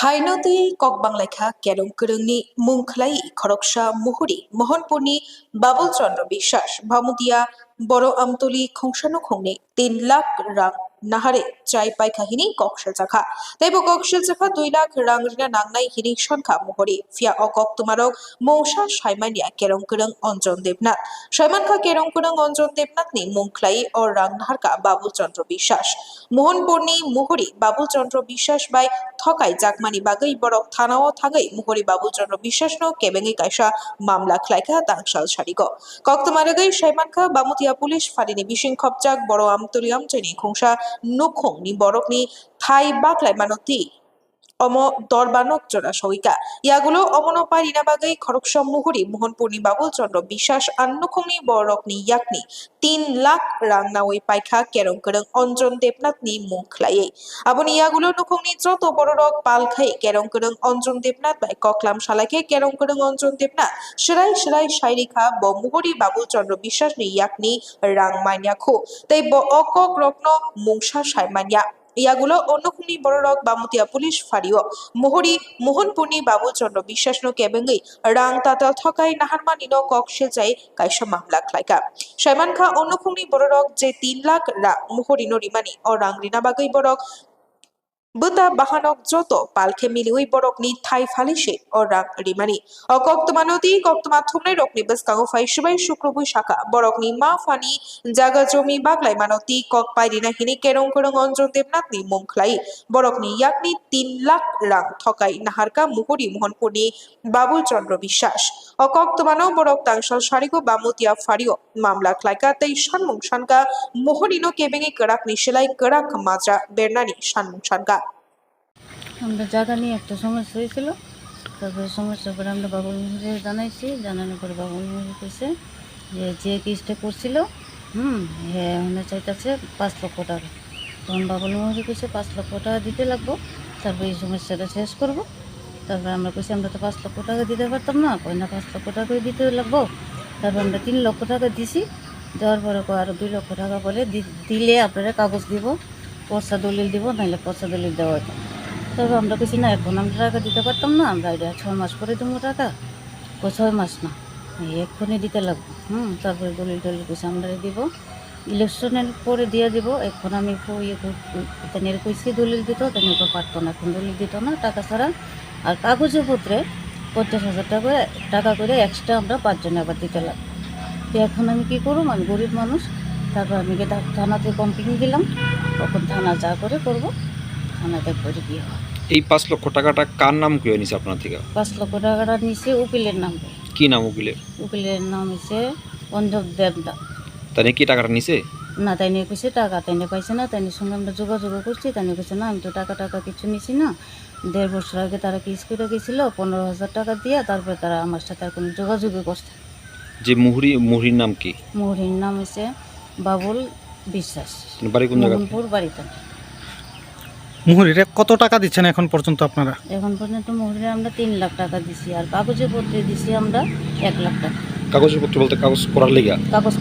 हाइनदी ककबांलाइखा केरंगकरंगनी मुंखलाई खरकसा मुहुरी मोहनपुरनी बाबुल चंद्र বিশ্বাস भामुदिया बड़ आमतली खोंसानो खोंने 3 लाख रां नाहारे चाय पाइखाहिनी ककसेलजाखा तैबो ककसेलजाखा 2 लाख रां रिना नांनाय हिनी सनखा महरी फिया अकक्तमारक मौसा साइमानिया केरंगकरंग अंजन देबनाथ साइमानखा केरंगकरंग अंजन देबनाथनि मुंखलाई और रां नाहारका बाबुल चंद्र বিশ্বাস मोहनपुरनी मुहुरी बाबुल चंद्र বিশ্বাস बाय थकाय जाकमानि बागै बरक थानाव थागै मुहुरी बाबुल चंद्र বিশ্বাসनो केबेङै कायसा मामला खलायखा दांसाल सारिग कक्तमारगै साइमानखा बामुतिया पुलिस फारिनि बिसिं खबजाक बड़ आमतली आमचैनि खोंसा नुखंनि बरकनि थाइ बागलाय मानति अम दरबानक जरा सहिका यागुलो अमनो पारिना बागै खरकसा मुहुरी मोहनपुरनि बाबुल चंद्र বিশ্বাস अन्नुखंनि बरकनि याकनि 3 लाख रां नावै पाइखा केरंकरंग अंजन देबनाथनि मुंखलायै आबनि यागुलो नुखंनि जत बररक पालखाय केरंकरंग अंजन देबनाथ बाय कक्लाम सालायखे केरंकरंग अंजन देबनाथ शिराय शिराय शायरिखा ब मुहुरी बाबुल चंद्र বিশ্বাসनि याकनि रां मान्याखो तै ब अकक रत्न मुंसा सायमान्या यागुलो अन्नुखंनि बररक बामुतिया पुलिस फारियो मुहुरी मोहनपुरनि बाबुल चंद्र বিশ্বাসनो केबेङै रां ताताल थकाय नाहारमानिनो ककसेलजाय कायसा मामला खलायका साइमानखा अन्नुखंनि बररक जे 3 लाख रां मुहुरीनो रिमानि और रां रिना बागै बरक बुता बाहानक जत पालखे मिलिउई बरकनि थाइ फालिसे और रां रिमानि अकक्तमानति कक्तमा थुमनाय रकनि बसकांगो फाइसुबाय शुक्रबुई शाखा बरकनि मा फानि जागा जमी बागलाय मानति कक पायरिना हिनि केरंकरंग अंजन देबनाथनि मुंखलाई बरकनि याकनि 3 लाख रां थकाय नाहारका मुहुरी मोहनपुरनि बाबुल चंद्र বিশ্বাস अकक्तमानो बरक तांसाल सारिगो बामुतिया फारियो मामला खलायका तै सानमुं सानका मुहुरीनो केबेङै कड़ाक निसेलाय कड़ाक मात्रा बेरनानि सानमुं सानका আমরা জায়গা নিয়ে একটা সমস্যা হয়েছিল তারপরে সমস্যার পরে আমরা বাবুল মুহুরিকে জানাইছি জানানোর পরে বাবুল মুহুরি কইছে যে কেসটা করছিল হ্যাঁ চাইতেছে 5 লক্ষ টাকা তখন বাবুল মুহুরি কইছে 5 লক্ষ টাকা দিতে লাগবো তারপরে এই সমস্যাটা শেষ করব তারপরে আমরা কইছি আমরা তো 5 লক্ষ টাকা দিতে পারতাম না কই না 5 লক্ষ টাকাই দিতে লাগবো তারপর আমরা 3 লক্ষ টাকা দিছি দেওয়ার পরে আরো 2 লক্ষ টাকা বলে দিলে আপনারা কাগজ দিব পর্চা দলিল দিব নাহলে পর্চা দলিল দেওয়া হতো তবে আমরা কিছু না এখন আমরা টাকা দিতে পারতাম না আমরা এটা 6 মাস পরে দেবো টাকা 6 মাস না এক্ষুনি দিতে লাগবে তারপরে দলিল টলিল কিছু আমরা দিব ইলেকশনের পরে দিয়ে দিব এখন আমি তাদের কইছি দলিল দিত তাদের তো পারতো না এখন দলিল দিত না টাকা ছাড়া আর কাগজে পত্রে 50,000 টাকা করে এক্সট্রা আমরা 5 জন আবার দিতে লাগবে তো এখন আমি কী করব আমি গরিব মানুষ তারপর আমি থানাতে কমপ্লেন দিলাম তখন থানা যা করে করবো থানাতে করে দিয়ে হয় এই 5 লক্ষ টাকাটা কার নাম কইয়া নিছে আপনার থেকে 5 লক্ষ টাকাটা নিছে উকিলের নাম কি নাম উকিলের নাম হচ্ছে অঞ্জব দেবদা তাই কি টাকাটা নিছে না তাই নিয়ে কইছে টাকা তাই নিয়ে পাইছে না তাই নিয়ে সঙ্গে আমরা যোগাযোগ করছি তাই নিয়ে কইছে না আমি তো টাকা কিছু নিছি না 1.5 বছর আগে তারা কেস করে গেছিল 15,000 টাকা দিয়ে তারপরে তারা আমার সাথে আর কোনো যোগাযোগই করছে যে মুহুরির নাম কি মুহুরির নাম হচ্ছে বাবুল বিশ্বাস বাড়ি কোন জায়গা মোহনপুর বাড়িতে মুহুরিরে কত টাকা দিচ্ছেন এখন পর্যন্ত আপনারা এখন পর্যন্ত মুহুরিরে আমরা 3 লাখ টাকা দিছি আর কাগজে পত্রে দিছি আমরা 1 লাখ টাকা কাগজের পত্র বলতে কাগজ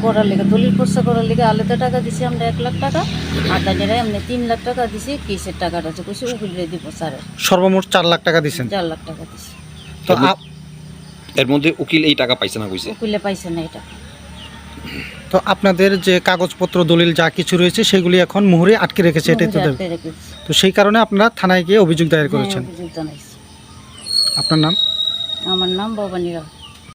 করার লেগা দলিল পর্চা করার লেগে আলাদা টাকা দিছি আমরা 1 লাখ টাকা আর তাদের আমরা 3 লাখ টাকা দিছি কেসের টাকাটা যে কইছে উকিলরে দিব স্যার সর্বমোট 4 লাখ টাকা দিবেন 4 লাখ টাকা দিছি তো এর মধ্যে উকিল এই টাকা পাইছে না কইছে উকিলে পাইছে না এটা তো আপনাদের যে কাগজপত্র দলিল যা কিছু রয়েছে সেগুলি এখন মুহুরি আটকে রেখেছে এটাই তো সেই কারণে আপনারা থানায় গিয়ে অভিযোগ দায়ের করেছেন অভিযোগ জানাইছি আপনার নাম আমার নাম ভবানী রাও।